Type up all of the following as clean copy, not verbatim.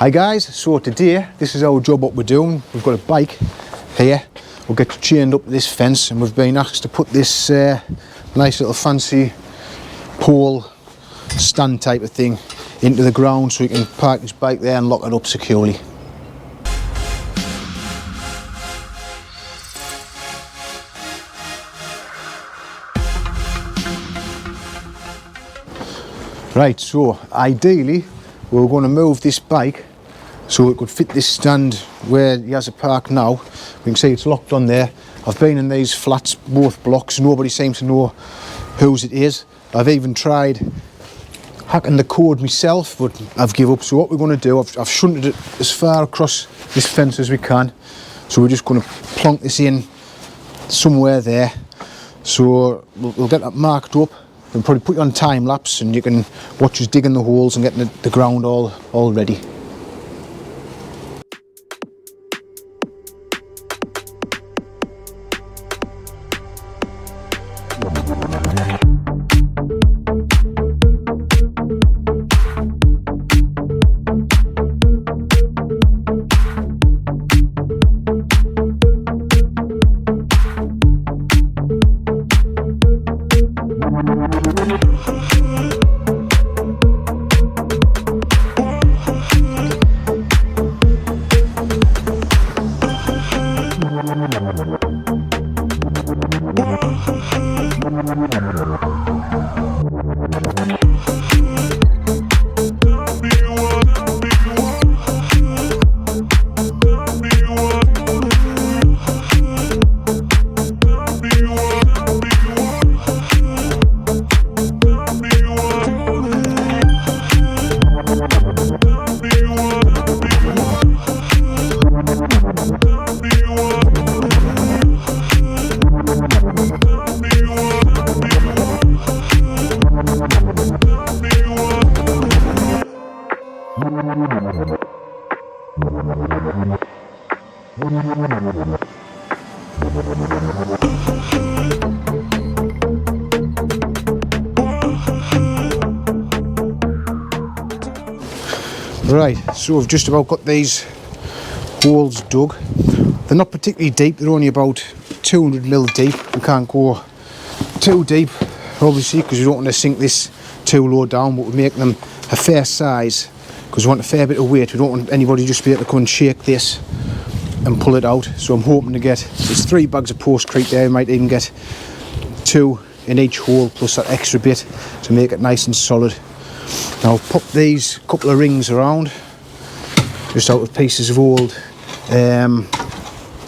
Hi guys, so today this is our job what we're doing. We've got a bike here. We'll get chained up to this fence and we've been asked to put this nice little fancy pole stand type of thing into the ground so we can park this bike there and lock it up securely. Right, so ideally we're going to move this bike so it could fit this stand where he has a park now. We can see it's locked on there. I've been in these flats, both blocks, nobody seems to know whose it is. I've even tried hacking the code myself, but I've given up. So what we're going to do, I've shunted it as far across this fence as we can. So we're just going to plonk this in somewhere there. So we'll get that marked up. We'll probably put you on time lapse and you can watch us digging the holes and getting the ground all ready. Right, so we've just about got these holes dug. They're not particularly deep, they're only about 200 deep. We can't go too deep, obviously, because we don't want to sink this too low down, but we make them a fair size because we want a fair bit of weight. We don't want anybody just to be able to come and shake this and pull it out. So I'm hoping to get, there's 3 bags of postcrete there, I might even get 2 in each hole plus that extra bit to make it nice and solid. Now I'll pop these couple of rings around just out of pieces of old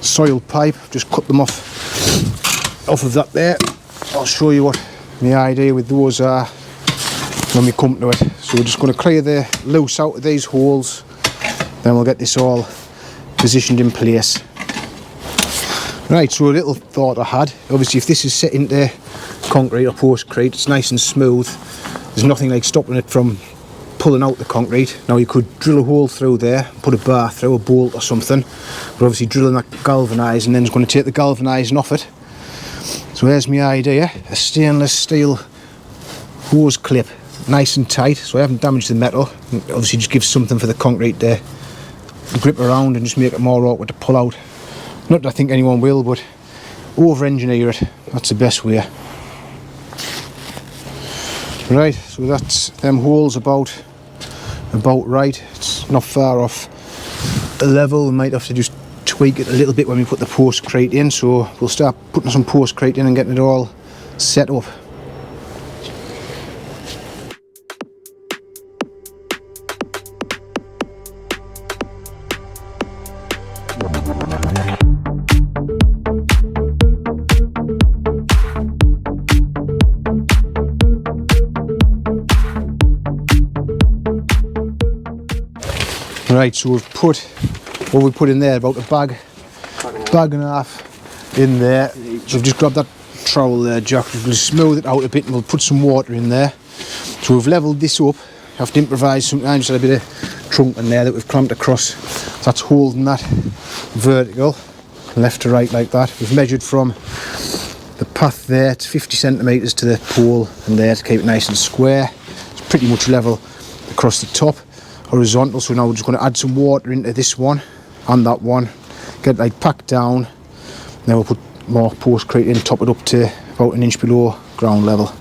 soil pipe. Just cut them off of that there. I'll show you what my idea with those are when we come to it. So we're just going to clear the loose out of these holes, then we'll get this all positioned in place. Right, so a little thought I had, obviously if this is set into concrete or postcrete, it's nice and smooth. There's nothing like stopping it from pulling out the concrete. Now you could drill a hole through there, put a bar through, a bolt or something, but obviously drilling that galvanising then is going to take the galvanising off it. So there's my idea, a stainless steel hose clip, nice and tight, so I haven't damaged the metal. Obviously just gives something for the concrete to grip around and just make it more awkward to pull out. Not that I think anyone will, but over-engineer it, that's the best way. Right, so that's them holes about right. It's not far off the level. We might have to just tweak it a little bit when we put the postcrete in, so we'll start putting some postcrete in and getting it all set up. Right, so we've put what we put in there, about a bag and a half in there. So I've just grabbed that trowel there, Jack. We'll smooth it out a bit and we'll put some water in there. So we've levelled this up. You have to improvise sometimes. There's a bit of trunk in there that we've clamped across. So that's holding that vertical, left to right like that. We've measured from the path there, it's 50 centimetres to the pole and there to keep it nice and square. It's pretty much level across the top. horizontal. So now we're just going to add some water into this one and that one, get it like packed down. Then we'll put more postcrete in, top it up to about 1 inch below ground level.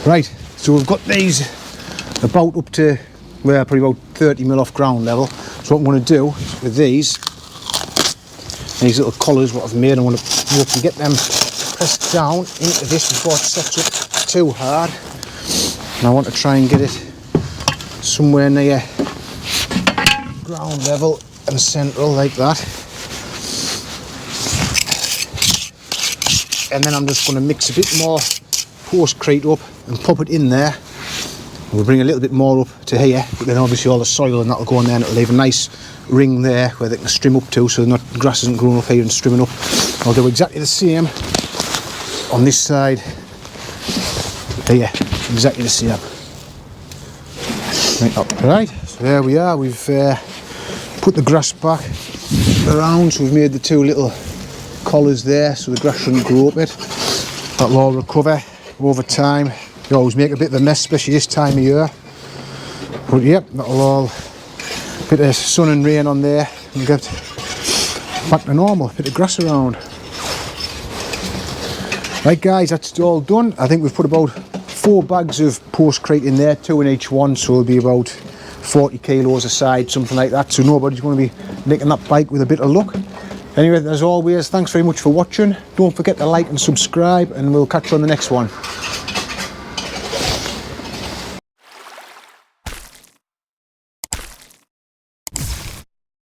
Right, so we've got these about up to, well, probably about 30mm off ground level. So what I'm going to do with these little collars what I've made, I want to hope to get them pressed down into this before it sets up too hard. And I want to try and get it somewhere near ground level and central like that. And then I'm just going to mix a bit more postcrete up and pop it in there. We'll bring a little bit more up to here, but then obviously all the soil and that'll go in there and it'll leave a nice ring there where they can strim up to, so the grass isn't growing up here and strimming up. I'll do exactly the same on this side here, exactly the same. Right, so there we are. We've put the grass back around, so we've made the two little collars there so the grass shouldn't grow up it. That'll all recover over time. You always make a bit of a mess, especially this time of year. But yep, that'll all, bit of sun and rain on there and get back to normal, bit of grass around. Right guys, that's all done. I think we've put about 4 bags of postcrete in there, 2 in each one, so it'll be about 40 kilos a side, something like that. So nobody's going to be nicking that bike with a bit of luck. Anyway, as always, thanks very much for watching. Don't forget to like and subscribe, and we'll catch you on the next one.